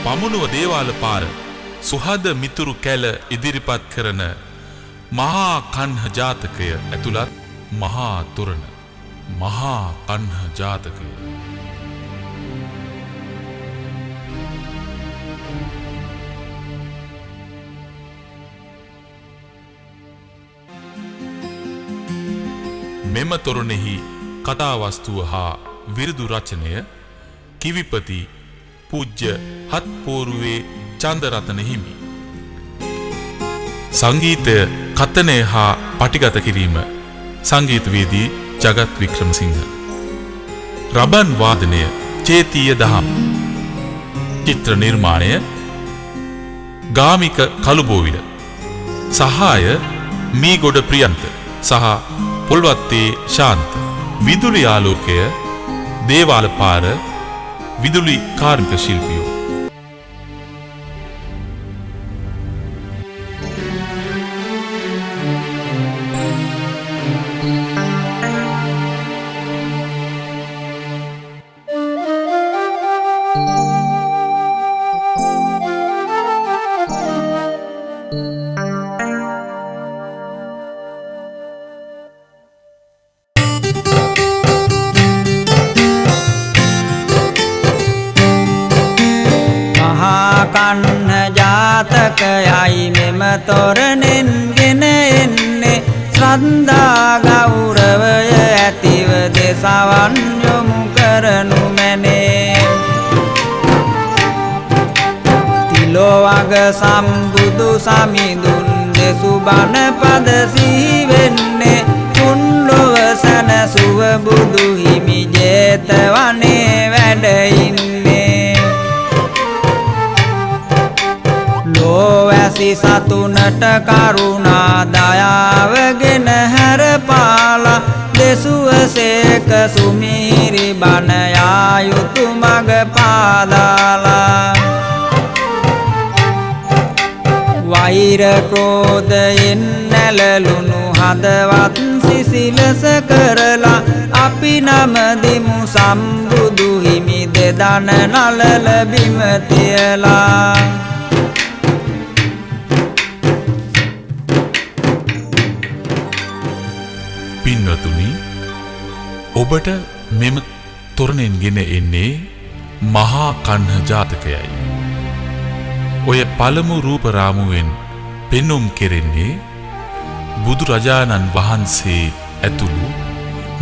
පමුණුව දේවාල පාර සුහද මිතුරු කැල ඉදිරිපත් කරන මහා කන්හ ජාතකය ඇතුළත් මහා තොරණ මහා කන්හ ජාතකය. මෙම තොරණෙහි කතාවස්තුව හා විරුදු රචනය කිවිපති පූජ්‍ය හත්පෝරුවේ චන්දරතන හිමි. සංගීතය කතනය හා පටිගත කිරීම සංගීතවේදී ජගත් වික්‍රමසිංහ. රබන් වාදනය චේතීය දහම්. චිත්‍ර නිර්මාණය ගාමික කළුබෝවිල. සහාය මීගොඩ ප්‍රියන්ත සහ පොල්වත්තේ ශාන්ත. විදුලි ආලෝකය දේවාල පාර විදුලි කාර්මික ශිල්පියෝ. කන්හ ජාතකයයි මෙම තොරණෙන් ගෙන එන්නේ ශ්‍රද්ධා ගෞරවය ඇතිව දෙසවන් යොමු කරනු මැනේ. තිලෝවග සම්බුදු සමිඳුන් දෙසු බණ පද සිහි වෙන්නේ තුන්ලොව සැනසුව බුදු හිමි ජේතවනේ වැඩ ඉන්නේ. ලෝවැසි සතුනට කරුණා දයාවගෙන හැරපාලා දෙසුවසේක සුමිහිරි බණ යා යුතු මඟ පාදාලා. වෛර ක්‍රෝධයෙන් නැලලුණු හදවත් සිසිලස කරලා අපි නමදිමු සම්බුදු හිමි දෙදන නලල බිම තියලා. පින්වතුනි, ඔබට මෙම තොරණෙන් ගෙන එන්නේ මහා කන්හ ජාතකයයි. ඔය පළමු රූප රාමුවෙන් පෙන්눔 කෙරෙන්නේ බුදුරජාණන් වහන්සේ ඇතුළු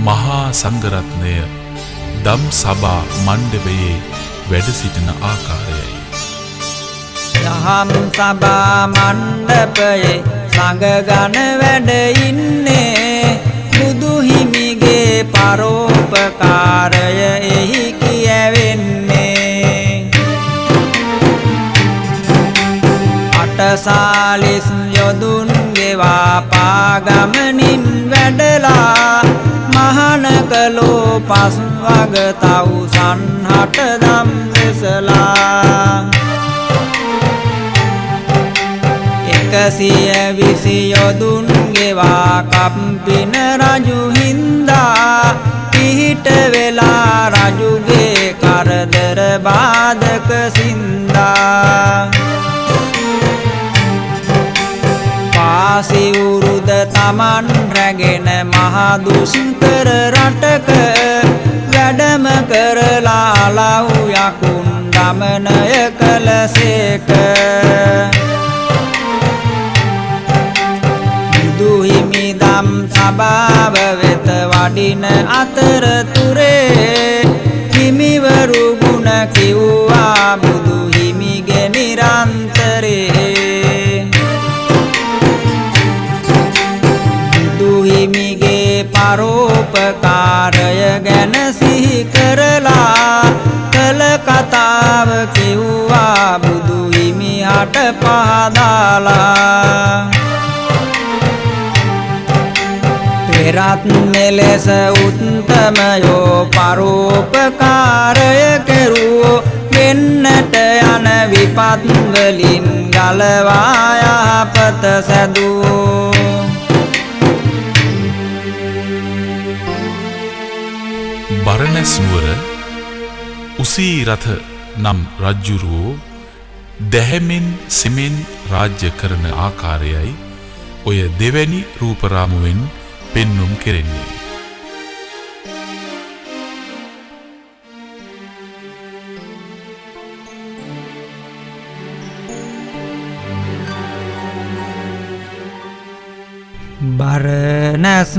මහා සංඝරත්නය දම් සභා මණ්ඩපයේ වැඩ සිටින ආකාරයයි. දහම් සභා මණ්ඩපයේ සංඝගණ වැඩ ඉන්නේ බුදු හිමිගේ පරෝපකාරය එහි කියවෙන්නේ. අටසාලිස් යොදුන් ගෙවා පාගමනින් වැඩලා මහාන කළෝ පස්වග තවුසන් හට දම් දෙසලා. 120 යොදුන් ගෙවා කම්පින රජු හින්දා පිහිට වෙලා රජුගේ කරදර බාධක සින්දා. පාසි උරුද තමන් රැගෙන මහා දුෂ්කර රටක වැඩම කරලා ලහු යකුන් දමනය කළසේක. හිමි දම් සභාව වෙත වඩින අතරතුරේ හිමිවරු ගුණ කිව්වා බුදු හිමිගේ නිරන්තරේ. බුදු හිමිගේ පරෝපකාරය ගැන සිහි කරලා කළ කතාව කිව්වා බුදු හිමි හට පහදාලා. පෙරත් මෙලෙස උත්තමයෝ පරෝපකාරය කෙරුවෝ වෙන්නට යන විපත් වලින් ගලවා යහපත සැදුවෝ. බරණැස් නුවර උසී රථ නම් රජ්ජුරුවෝ දැහැමින් සිමෙන් රාජ්‍ය කරන ආකාරයයි ඔය දෙවැනි රූපරාමුවෙන් පෙන්눔 කෙරෙන්නේ. බරණැස්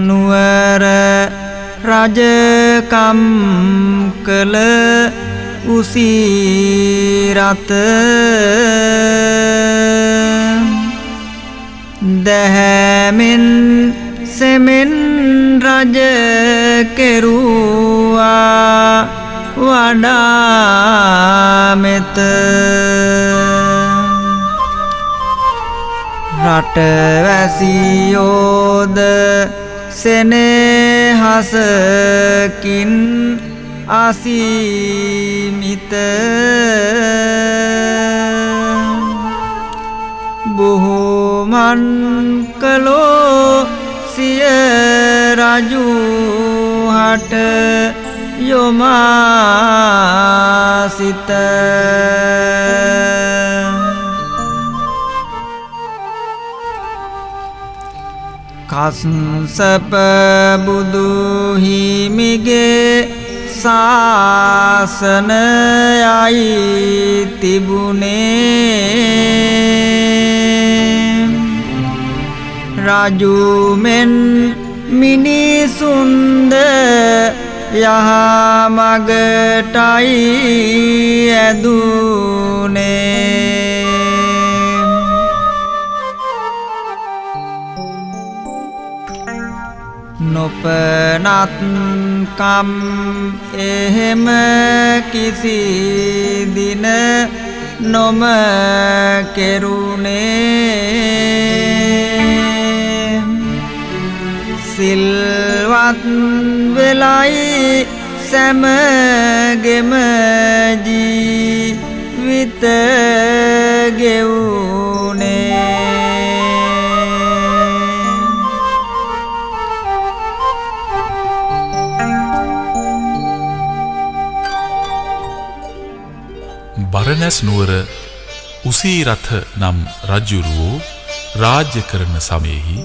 නුවර රජකම් කළ උසිරත දැහැමෙන් සෙමෙන් රජ කෙරුවා වඩා මෙත රටවැසියෝද සෙනෙහසකින් අසීමිත බොහෝමන් කළෝ සිය රජු හට යොමා සිත කස්සප බුදු හිමිගේ ශාසනයයි තිබුණේ රජුමෙන් මිනිසුන්ද යහමගටයි ඇදුනේ නොපනත්කම් එහෙම කිසි දින නොම කෙරුණේ සිල්වත් වෙලයි සැමගෙම ජීවිත ගෙවුනේ බරණැස් නුවර උසීරථ නම් රජුරුවෝ රාජ්‍ය කරන සමයෙහි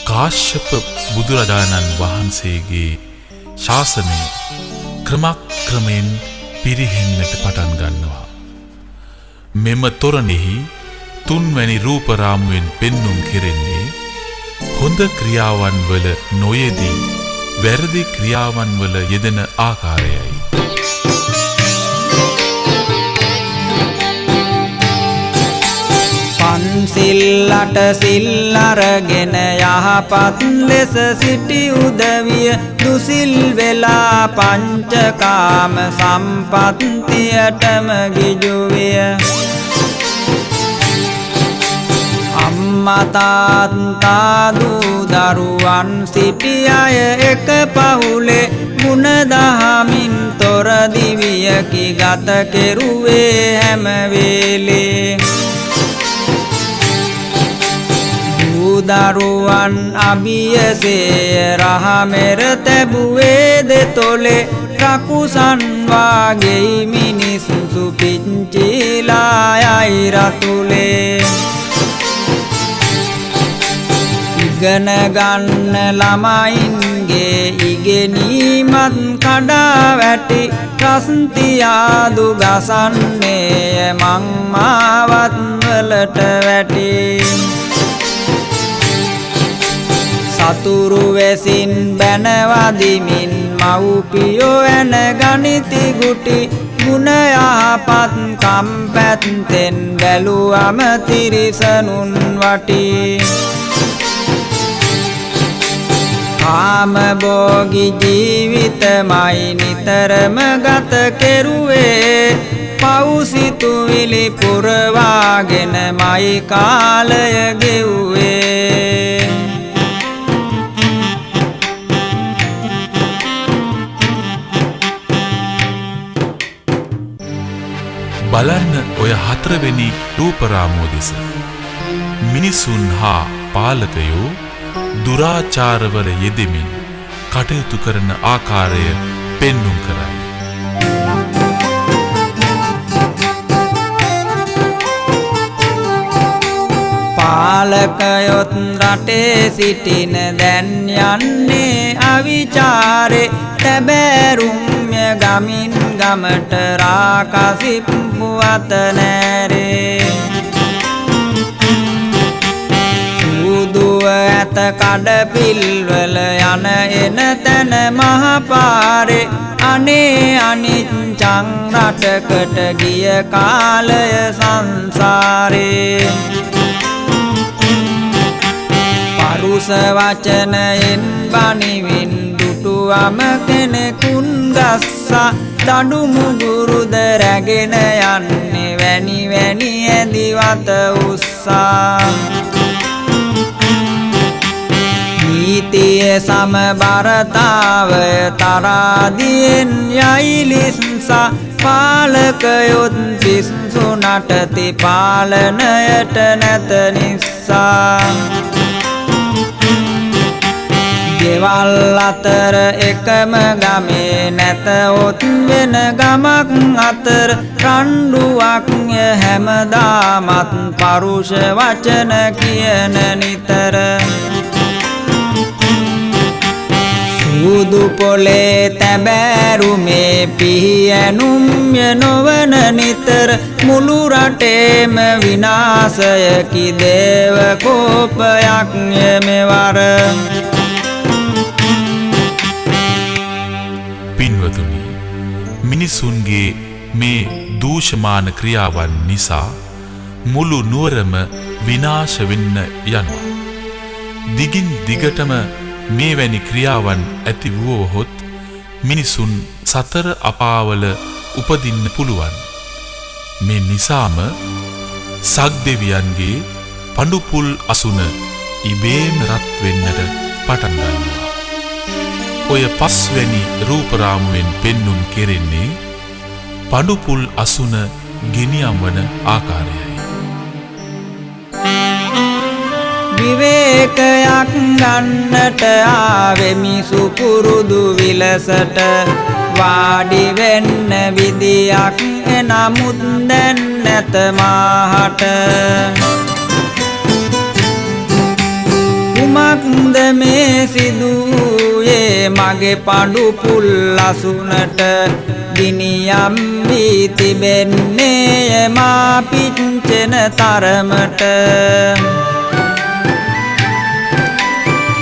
කාශ්‍යප බුදුරජාණන් වහන්සේගේ ශාසනය ක්‍රමක්‍රමයෙන් පිරිහෙන්නට පටන් ගන්නවා. මෙම තොරණෙහි තුන්වැනි රූපරාමුවෙන් පෙන්눔 කෙරෙන්නේ හොඳ ක්‍රියාවන් වල නොයෙදී වැරදි ක්‍රියාවන් වල යෙදෙන ආකාරයයි. පන්සිල්ලට සිල් අරගෙන යහපත් ලෙස සිටි උදවිය දුසිල් වෙලා පංචකාම සම්පත්තියටම ගිජු විය. අම්මා තාත්තා දූ දරුවන් සිටි අය එක පවුලේ ගුණ දහමින් තොර දිවියකි ගත කෙරුවේ හැම වෙලේ. දරුවන් අභියසේ රහමෙර තැබුවේ දෙතොලේ රකුසන් වාගේ මිනිස්සු පිච්චිලා යයි රතුලේ. ඉගෙන ගන්න ළමයින්ගේ ඉගෙනීමත් කඩා වැටි රස්තියාදු ගසන්නේ මං මාවත් වලට වැටි. සතුරු වැසින් බැනවදිමින් මව්පියෝ ඇන ගනිති ගුටි ගුණ යහපත් කම් පැත්තෙන් බැලුවම තිරිසනුන් වටි. කාම භෝගී ජීවිතමයි නිතරම ගත කෙරුවේ පවුසිතුවිලි පුරවාගෙනමයි කාලය ගෙව්වේ. බලන්න ඔය හතරවෙනි රූපරාමුව දෙස. මිනිසුන් හා පාලකයෝ දුරාචාරවල යෙදෙමින් කටයුතු කරන ආකාරය පෙන්눔 කරයි. පාලකයොත් රටේ සිටින දැන් යන්නේ අවිචාරේ තැබෑරුම්ය ගමින් ගමට රාකසිප්පු අත නෑරේ සූදුව ඇත කඩපිල්වල යන එන තැන මහපාරේ අනේ අනිච්චං රටකට ගිය කාලය සංසාරේ පරුස වචනයෙන් බනිවින් දුටුවම කෙනෙකුන් ගස්සා දඬු මුගුරුද රැගෙන යන්නේ වැනි වැනි ඇදිවත උස්සා නීතිය සමබරතාවය තරාදියෙන් යයිලිස්සා පාලකයොත් පිස්සු නටති පාලනයට නැත නිසා ගෙවල් අතර එකම ගමේ නැතවොත් වෙන ගමක් අතර රණ්ඩුවක් හැමදාමත් පරුෂ වචන කියන නිතර සූදු පොලේ තැබෑරුමේ පිහියනුම්ය නොවන නිතර මුළු රටේම විනාශයකි දේව කෝපයක් මෙවර පින්වතුනි මිනිසුන්ගේ මේ දූෂමාන ක්‍රියාවන් නිසා මුළු නුවරම විනාශ වෙන්න යනවා දිගින් දිගටම මේවැනි ක්‍රියාවන් ඇති වුවහොත් මිනිසුන් සතර අපාවල උපදින්න පුළුවන් මේ නිසාම සක්දෙවියන්ගේ පඬුපුල් අසුන ඉබේම රත් වෙන්නට පටන් ගන්නවා ඔය පස්වැනි රූපරාමුවෙන් පෙන්눔 කෙරෙන්නේ පඬුපුල් අසුන ගෙනියම් වන ආකාරයයි විවේකයක් ගන්නට ආවෙමි සුපුරුදු විලසට වාඩි වෙන්න විදියක් එනමුත් දැන් නැත මාහට කුමක්ද මේ සිදුවේ මගේ පඬුපුල් අසුනට ගිනියම් වී තිබෙන්නේ මා පිච්චෙන තරමට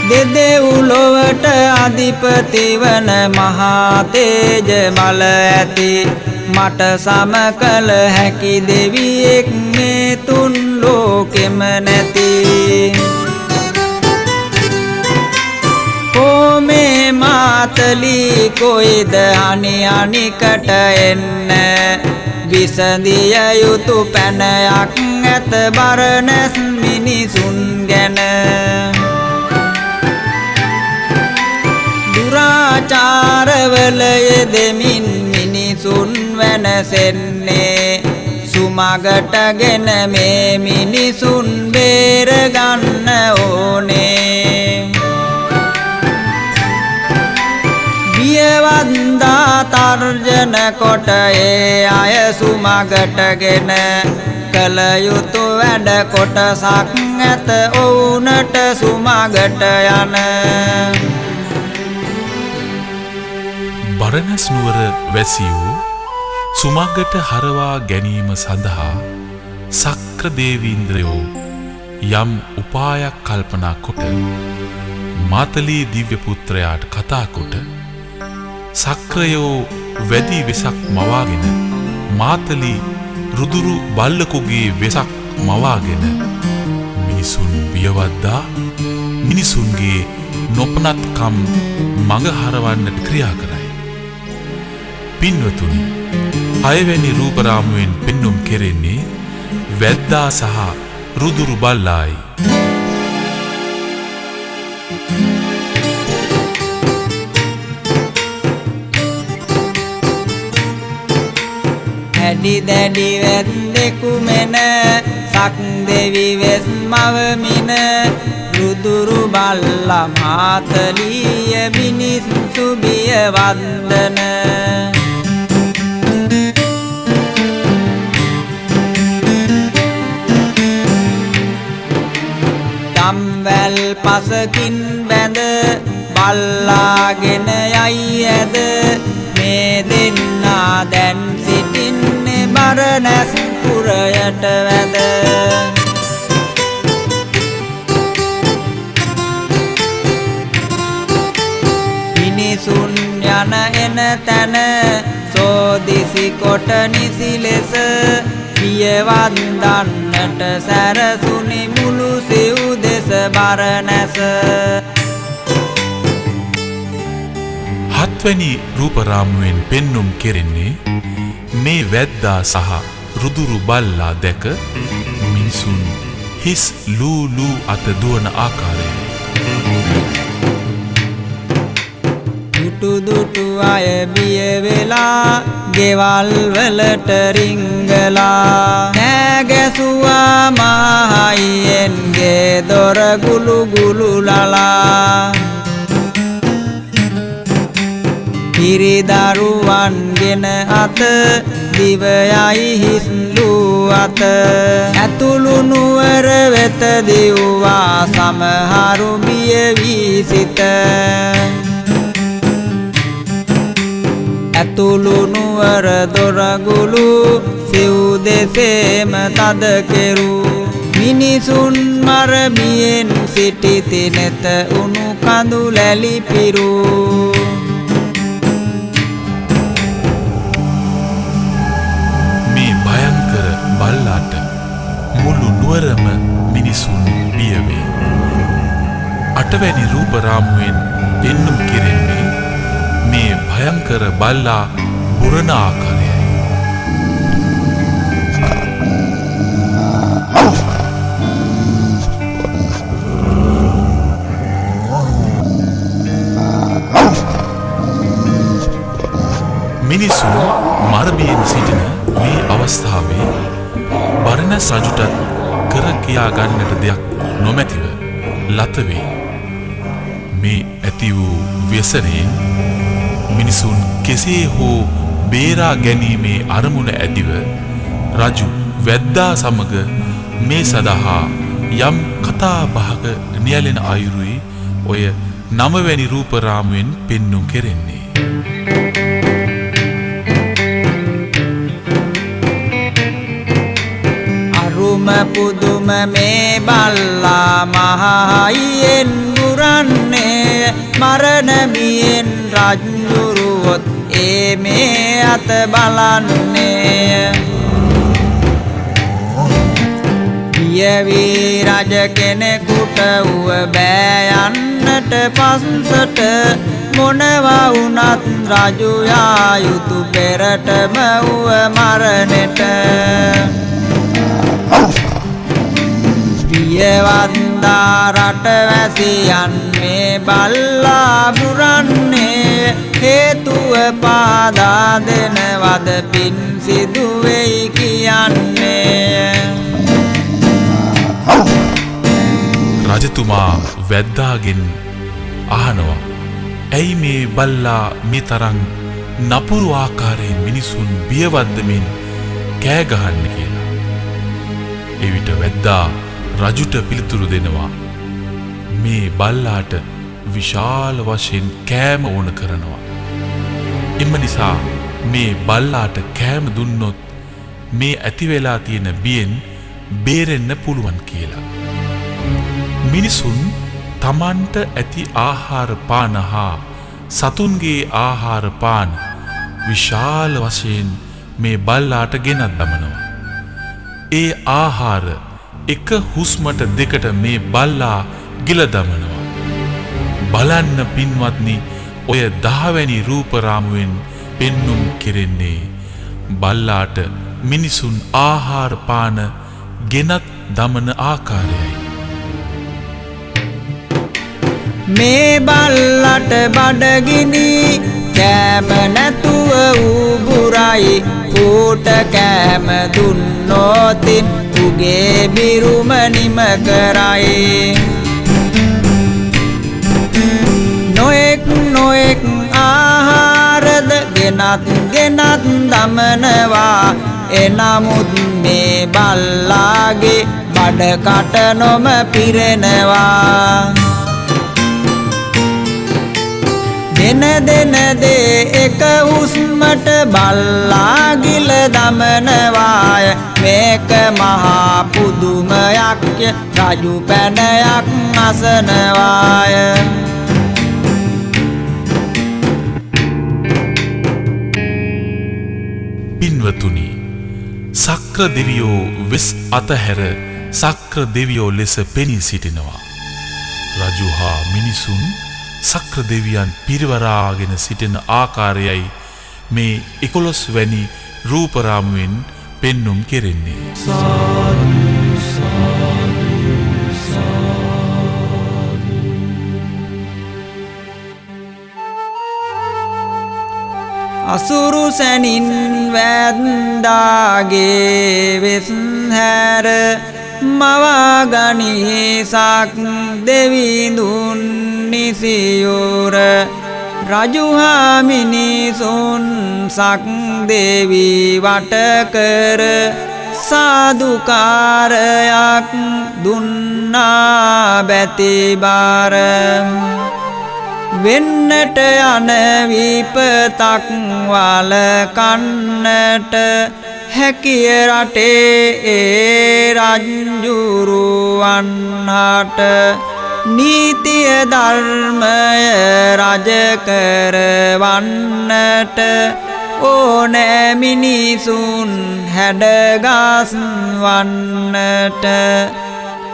දෙදෙව්ලොවට අධිපති වන මහා තේජ බල ඇති මට සම කළ හැකි දෙවියෙක් මේ තුන් ලෝකෙම නැති කොමේ මාතලී කොයිද අනි අනිකට එන්න විසඳිය යුතු පැනයක් ඇත බරණැස් මිනිසුන් ගැන දුරාචාරවල යෙදෙමින් මිනිසුන් වෙනසෙන්නේ සුමගටගෙන මේ මිනිසුන් බේරගන්න ඕනේ බියවන්දා තර්ජන කොට ඒ අය සුමගටගෙන කල යුතු වැඩ කොටසක් ඇත ඔවුනට සුමගට යන බරණැස් නුවර වැසියෝ සුමග්ගට හරවා ගැනීම සඳහා සක්‍ර දේවීන්ද්‍රයෝ යම් උපායක් කල්පනා කොට මාතලී දිව්‍ය පුත්‍රයාට කතා කොට සක්‍රයෝ වැඩි වෙසක් මවාගෙන මාතලී රුදුරු බල්ලකුගේ වෙසක් මවාගෙන මිනිසුන් බියවද්දා මිනිසුන්ගේ නොපනත්කම් මඟ හරවන්නට ක්‍රියා කරයි පින්වතුනි හයවැනි රූපරාමුවෙන් පෙන්눔 කෙරෙන්නේ වැද්දා සහ රුදුරු බල්ලායි හැඩි දැඩි වැද්දෙකු මෙන සක් දෙවි වෙස් මවමින රුදුරු බල්ලා මාතලීය මිනිස්සු බිය වන්දන වැල් පසකින් බැඳ බල්ලාගෙන යයි ඇද මේ දෙන්නා දැන් සිටින්නේ බරණැස් පුරයට වැද මිනිසුන් යන එන තැන සෝදිසි කොට නිසි ලෙස පියවන්දන්නට සැරසුනි මුළු සිව් දෙස බරණැස හත්වැනි රූපරාමුවෙන් පෙන්නුම් කෙරෙන්නේ මේ වැද්දා සහ රුදුරු බල්ලා දැක මිනිසුන් හිස් ලූ අත දුවන ආකාරය. දුටු අය බිය වෙලා ගෙවල් වලට රිංගලා නෑගැසුවා මහයියෙන් ගේ දොර ගුළු ගුළුලලා පිරිදරුවන්ගෙන අත දිවයයි හිස්ලු අත ඇතුළු නුවර වෙත දිව්වා සමහරු බිය වී සිට ඇතුළු නුවර දොරගුළු සිව් දෙසේම තද කෙරු මිනිසුන් මරමියෙන් සිටිති නෙත උණු කඳු ලැලි පිරු මේ භයංකර බල්ලාට මුළු නුවරම මිනිසුන් බිය වේ. අටවැනි රූපරාමුවෙන් පෙන්නුම් කෙරෙන්නේ මේ භයංකර බල්ලා බුරන ආකාරයයි. මිනිසුන් මරබියෙන් සිටින මේ අවස්ථාවේ බරණැස් රජුටත් කර කියා ගන්නට දෙයක් නොමැතිව ලතවේ. මේ ඇති වූ ව්‍යසනයෙන් මිනිසුන් කෙසේ හෝ බේරා ගැනීමේ අරමුණ ඇතිව රජු වැද්දා සමග මේ සඳහා යම් කතා බහක නියැලෙන අයුරුයි ඔය 9 වැනි රූපරාමුවෙන් පෙන්නුම් කෙරෙන්නේ. අරුම පුදුම මේ බල්ලා මහයියෙන් මුරන්නේ මරණ මියෙන් රජුරුවොත් ඒ මේ අත බලන්නේ පියවි රජ කෙනෙකුට වූ බෑ යන්නට පස්සට මොනවා වුණත් රජු යා යුතු පෙරටම වූ මරණට පියවන්දා රටවැසියන් මේ බල්ලා බුරන්නේ හේතුව පාදා දෙනවද පින් සිදු වෙයි කියන්නේ රජතුමා වැද්දාගෙන් අහනවා ඇයි මේ බල්ලා මේ තරම් නපුරු ආකාරයෙන් මිනිසුන් බියවද්දමින් කෑ ගහන්නේ කියලා. එවිට වැද්දා රජුට පිළිතුරු දෙනවා මේ බල්ලාට විශාල වශයෙන් කෑම ඕන කරනවා. එම නිසා මේ බල්ලාට කෑම දුන්නොත් මේ ඇති වෙලා තියෙන බියෙන් බේරෙන්න පුළුවන් කියලා. මිනිසුන් තමන්ට ඇති ආහාර පාන හා සතුන්ගේ ආහාර පාන විශාල වශයෙන් මේ බල්ලාට ගෙනත් දමනවා. ඒ ආහාර එක හුස්මට දෙකට මේ බල්ලා ගිල දමනවා. බලන්න පින්වත්නි ඔය 10 වැනි රූපරාමුවෙන් පෙන්නුම් කෙරෙන්නේ බල්ලාට මිනිසුන් ආහාර පාන ගෙනත් දමන ආකාරයයි. මේ බල්ලට බඩගිනි කෑම නැතුව උබුරයි ඌට කෑම දුන්නොතින් උගේ බිරුම නිම කරයි නොඑක් ආහාරද ගෙනත් දමනවා එනමුත් මේ බල්ලාගේ බඩ කට නොම පිරෙනවා දෙන දේ එක හුස්මට බල්ලා ගිල දමනවාය මේක මහා පුදුමයක් රජු පැනයක් අසනවාය පින්වතුනි සක්‍ර දෙවියෝ වෙස් අතහැර සක්‍ර දෙවියෝ ලෙස පෙනී සිටිනවා රජු හා මිනිසුන් සක්‍ර දෙවියන් පිරිවරාගෙන සිටින ආකාරයයි මේ 11 වැනි රූපරාමුවෙන් පෙන්눔 කෙරෙන්නේ අසුරු සැනින් වැන්දාගේ වෙස් හැර මවාගනී සක් දෙවිඳුන් නිසියෝර රජුහා මිනිසුන් සක් දෙවී වටකර සාදුකාරයක් දුන්නා බැතිබාර වෙන්නට යන විපතක් වල කන්නට හැකිය රටේ ඒ රජුරුවන්හට නීතිය ධර්මය රජ කරවන්නට ඕනෑ මිනිසුන් හැඩගස් වන්නට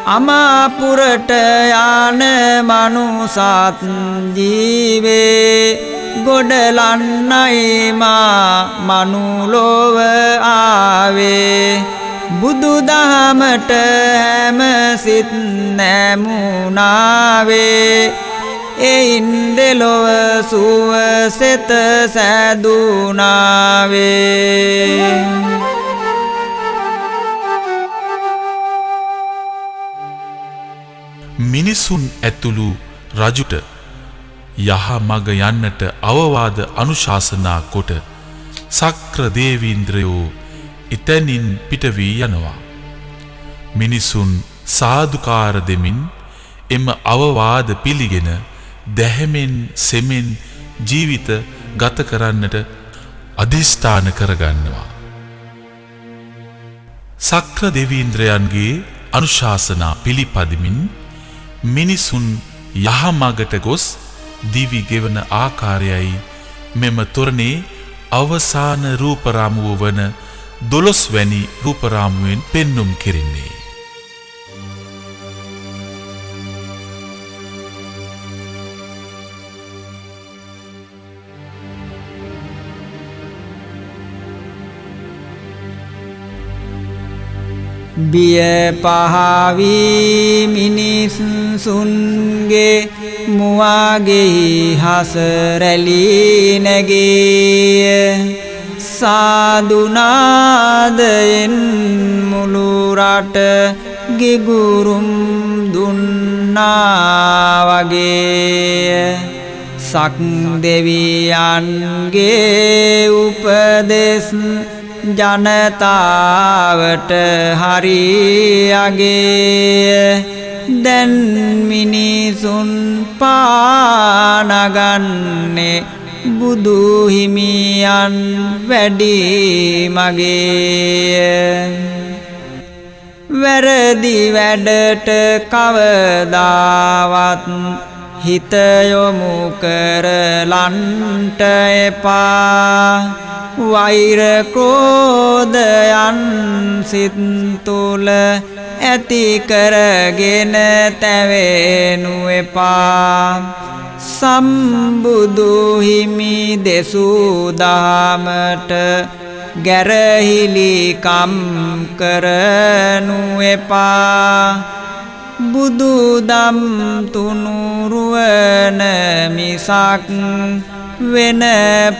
අමාපුරට යන මනුසත් ජීවේ ගොඩලන්නයි මා මනුලොව ආවේ බුදු දහමට හැම සිත් නැමුණාවේ එයින් දෙලොව සුවසෙත සැදුනාවේ මිනිසුන් ඇතුළු රජුට යහ මග යන්නට අවවාද අනුශාසනා කොට සක්‍ර දේවීන්ද්‍රයෝ ඉතැනින් පිට වී යනවා. මිනිසුන් සාදුකාර දෙමින් එම අවවාද පිළිගෙන දැහැමෙන් සෙමෙන් ජීවිත ගත කරන්නට අධිෂ්ඨාන කරගන්නවා. සක්‍ර දේවීන්ද්‍රයන්ගේ අනුශාසනා පිළිපදිමින් මිනිසුන් යහමගට ගොස් දිවි ගෙවන ආකාරයයි මෙම තොරණේ අවසාන රූපරාමුව වන 12 වැනි රූපරාමුවෙන් පෙන්눔 කෙරෙන්නේ. බිය පහවී මිනිසුන්ගේ මුවාගෙහි හසරැලි නැගේ සාදුනාදයෙන් මුළු රට ගිගුරුම් දුන්නා වගේ සක් දෙවියන්ගේ උපදෙස් ජනතාවට හරියගේ දැන් මිනිසුන් පානගන්නේ බුදු හිමියන් වැඩි මගේ වැරදි වැඩට කවදාවත් හිත යොමු කරලන්ට එපා වෛර ක්‍රෝධයන් සිත් තුල ඇති කරගෙන තැවෙනු එපා සම්බුදු හිමි දෙසූ දහමට ගැරහිලි කම් කරනු එපා බුදු දම් තුනුරුවන මිසක් වෙන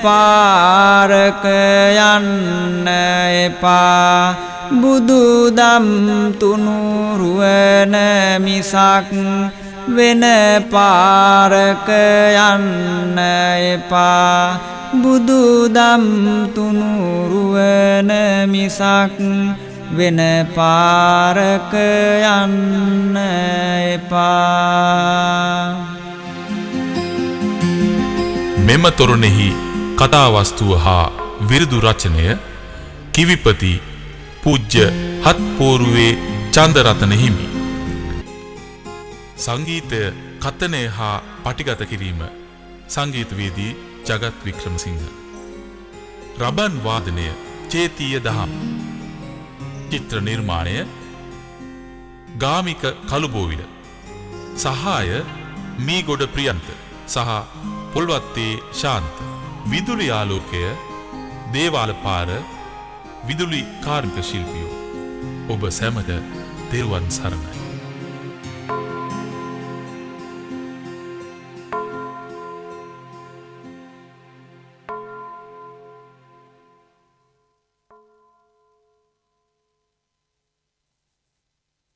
පාරක යන්න එපා බුදු දම් තුනුරුවන මිසක් වෙන පාරක යන්න එපා බුදු දම් තුනුරුවන මිසක් වෙන පාරක යන්න එපා. මෙම තොරණෙහි කතාවස්තුව හා විරුදු රචනය කිවිපති පූජ්‍ය හත්පෝරුවේ චන්දරතන හිමි. සංගීතය කතනය හා පටිගත කිරීම සංගීතවේදී ජගත් වික්‍රමසිංහ. රබන් වාදනය චේතිය දහම්. චිත්‍ර නිර්මාණය ගාමික කළුබෝවිල. සහාය මීගොඩ ප්‍රියන්ත සහ පොල්වත්තේ ශාන්ත. විදුලි ආලෝකය දේවාලපාර විදුලි කාර්මික ශිල්පියෝ. ඔබ සැමට තෙරුවන් සරණයි.